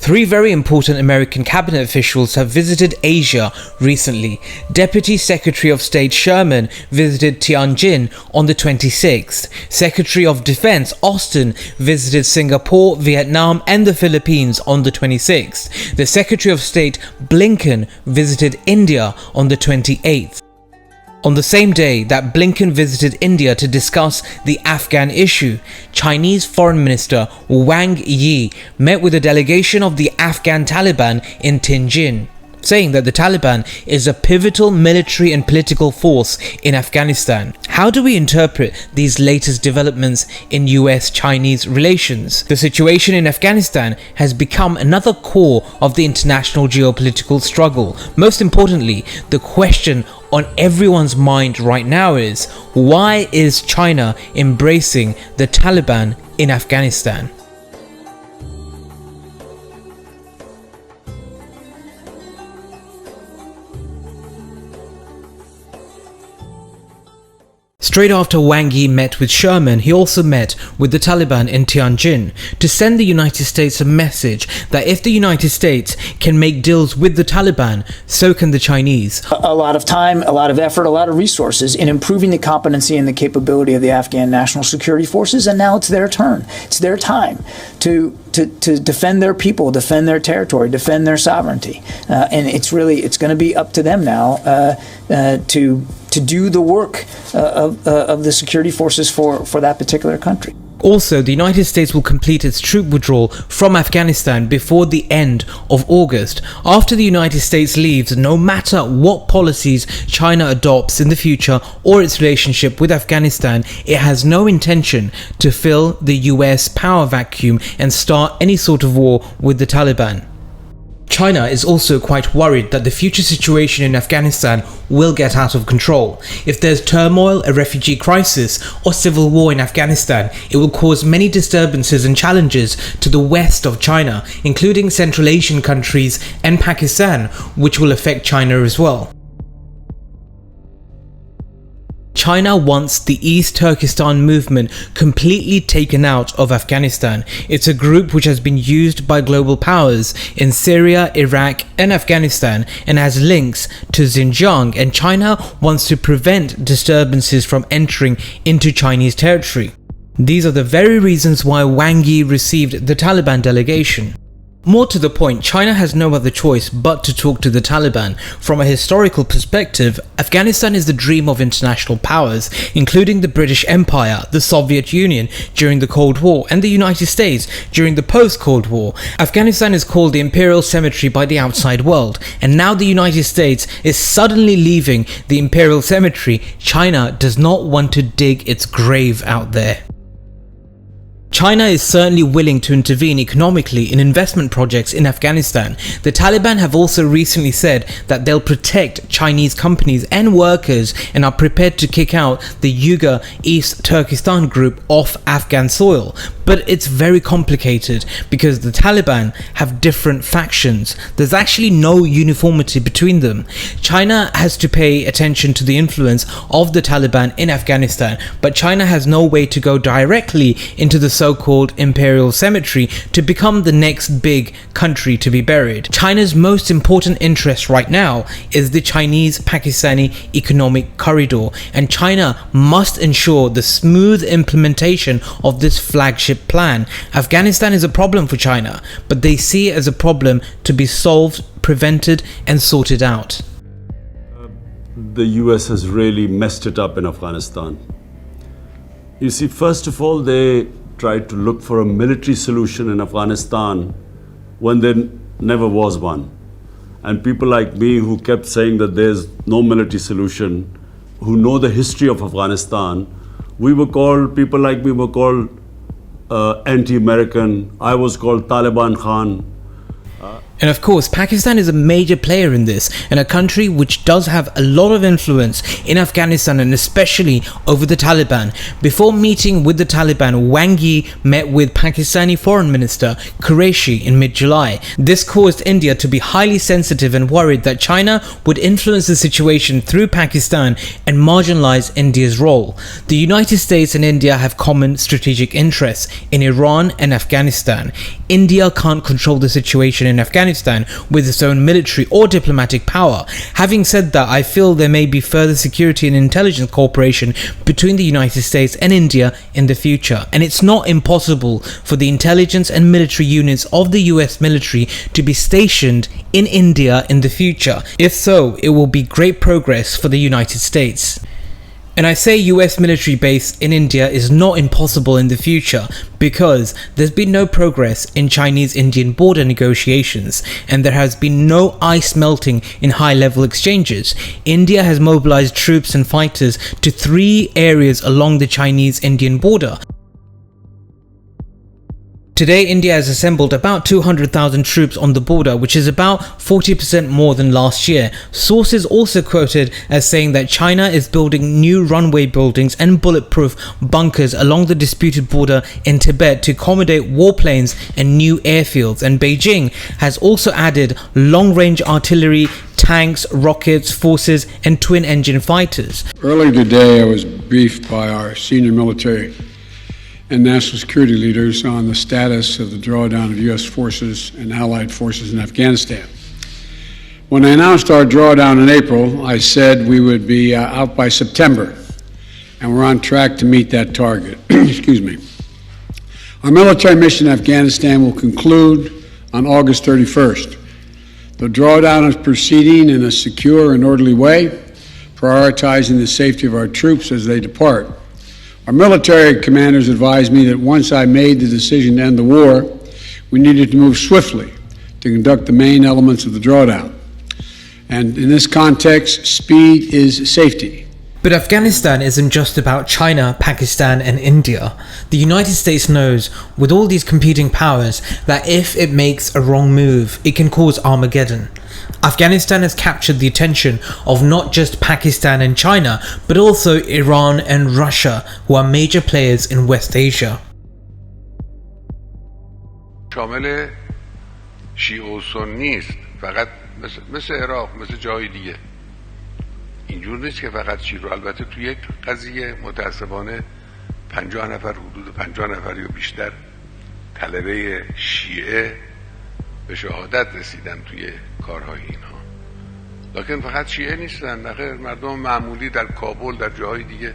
Three very important American cabinet officials have visited Asia recently. Deputy Secretary of State Sherman visited Tianjin on the 26th. Secretary of Defense Austin visited Singapore, Vietnam and the Philippines on the 26th. The Secretary of State Blinken visited India on the 28th. On the same day that Blinken visited India to discuss the Afghan issue, Chinese Foreign Minister Wang Yi met with a delegation of the Afghan Taliban in Tianjin, saying that the Taliban is a pivotal military and political force in Afghanistan. How do we interpret these latest developments in US-Chinese relations? The situation in Afghanistan has become another core of the international geopolitical struggle. Most importantly, the question on everyone's mind right now is, why is China embracing the Taliban in Afghanistan? Straight after Wang Yi met with Sherman, he also met with the Taliban in Tianjin to send the United States a message that if the United States can make deals with the Taliban, so can the Chinese. A lot of time, a lot of effort, a lot of resources in improving the competency and the capability of the Afghan National Security Forces, and now it's their turn. It's their time to defend their people, defend their territory, defend their sovereignty. And it's going to be up to them now to do the work of the security forces for that particular country. Also, the United States will complete its troop withdrawal from Afghanistan before the end of August. After the United States leaves, no matter what policies China adopts in the future or its relationship with Afghanistan, it has no intention to fill the US power vacuum and start any sort of war with the Taliban. China is also quite worried that the future situation in Afghanistan will get out of control. If there's turmoil, a refugee crisis, or civil war in Afghanistan, it will cause many disturbances and challenges to the west of China, including Central Asian countries and Pakistan, which will affect China as well. China wants the East Turkestan movement completely taken out of Afghanistan. It's a group which has been used by global powers in Syria, Iraq and Afghanistan and has links to Xinjiang, and China wants to prevent disturbances from entering into Chinese territory. These are the very reasons why Wang Yi received the Taliban delegation. More to the point, China has no other choice but to talk to the Taliban. From a historical perspective, Afghanistan is the dream of international powers, including the British Empire, the Soviet Union during the Cold War, and the United States during the post-Cold War. Afghanistan is called the imperial cemetery by the outside world, and now the United States is suddenly leaving the imperial cemetery. China does not want to dig its grave out there. China is certainly willing to intervene economically in investment projects in Afghanistan. The Taliban have also recently said that they'll protect Chinese companies and workers and are prepared to kick out the Uyghur East Turkestan group off Afghan soil. But it's very complicated because the Taliban have different factions. There's actually no uniformity between them. China has to pay attention to the influence of the Taliban in Afghanistan, but China has no way to go directly into the so-called imperial cemetery to become the next big country to be buried. China's most important interest right now is the Chinese-Pakistani Economic Corridor, and China must ensure the smooth implementation of this flagship plan. Afghanistan is a problem for China, but they see it as a problem to be solved, prevented and sorted out. The US has really messed it up in Afghanistan. You see, first of all, they tried to look for a military solution in Afghanistan when there never was one. And people like me who kept saying that there's no military solution, who know the history of Afghanistan, people like me were called anti-American. I was called Taliban Khan. And of course, Pakistan is a major player in this, and a country which does have a lot of influence in Afghanistan and especially over the Taliban. Before meeting with the Taliban, Wang Yi met with Pakistani Foreign Minister Qureshi in mid-July. This caused India to be highly sensitive and worried that China would influence the situation through Pakistan and marginalize India's role. The United States and India have common strategic interests in Iran and Afghanistan. India can't control the situation in Afghanistan with its own military or diplomatic power. Having said that, I feel there may be further security and intelligence cooperation between the United States and India in the future, and it's not impossible for the intelligence and military units of the US military to be stationed in India in the future. If so, it will be great progress for the United States. And I say US military base in India is not impossible in the future because there's been no progress in Chinese-Indian border negotiations and there has been no ice melting in high-level exchanges. India has mobilized troops and fighters to 3 areas along the Chinese-Indian border. Today, India has assembled about 200,000 troops on the border, which is about 40% more than last year. Sources also quoted as saying that China is building new runway buildings and bulletproof bunkers along the disputed border in Tibet to accommodate warplanes and new airfields. And Beijing has also added long-range artillery, tanks, rockets, forces, and twin-engine fighters. Earlier today, I was briefed by our senior military and national security leaders on the status of the drawdown of U.S. forces and allied forces in Afghanistan. When I announced our drawdown in April, I said we would be out by September, and we're on track to meet that target. Excuse me. Our military mission in Afghanistan will conclude on August 31st. The drawdown is proceeding in a secure and orderly way, prioritizing the safety of our troops as they depart. Our military commanders advised me that once I made the decision to end the war, we needed to move swiftly to conduct the main elements of the drawdown. And in this context, speed is safety. But Afghanistan isn't just about China, Pakistan and India. The United States knows, with all these competing powers, that if it makes a wrong move, it can cause Armageddon. Afghanistan has captured the attention of not just Pakistan and China, but also Iran and Russia, who are major players in West Asia. شامل شیعه و سنی است، فقط مثل عراق، مثل جای دیگه. اینجور نیست که فقط شیعه رو، البته توی یک قضیه متاسفانه 50 نفر، حدود 50 نفر یا بیشتر طلبه شیعه به شهادت رسیدن توی کارهای اینها. لکن فقط شیعه نیستن، نخیر، مردم معمولی در کابل، در جاهای دیگه،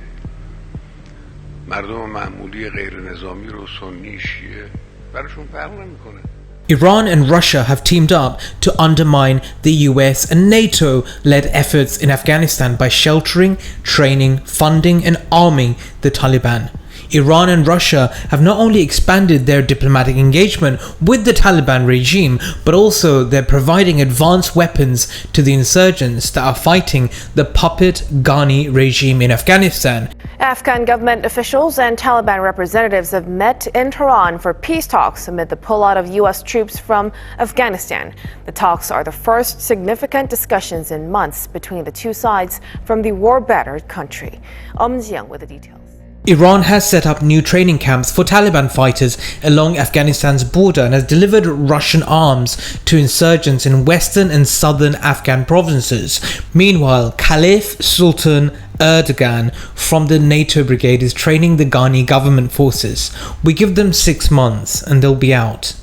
مردم معمولی غیر نظامی رو سنی شیعه براشون فرق نمیکنه. Iran and Russia have teamed up to undermine the US and NATO-led efforts in Afghanistan by sheltering, training, funding and arming the Taliban. Iran and Russia have not only expanded their diplomatic engagement with the Taliban regime, but also they're providing advanced weapons to the insurgents that are fighting the puppet Ghani regime in Afghanistan. Afghan government officials and Taliban representatives have met in Tehran for peace talks amid the pullout of U.S. troops from Afghanistan. The talks are the first significant discussions in months between the two sides from the war-battered country. Jiang with the details. Iran has set up new training camps for Taliban fighters along Afghanistan's border and has delivered Russian arms to insurgents in western and southern Afghan provinces. Meanwhile, Caliph Sultan Erdogan from the NATO brigade is training the Ghani government forces. We give them 6 months and they'll be out.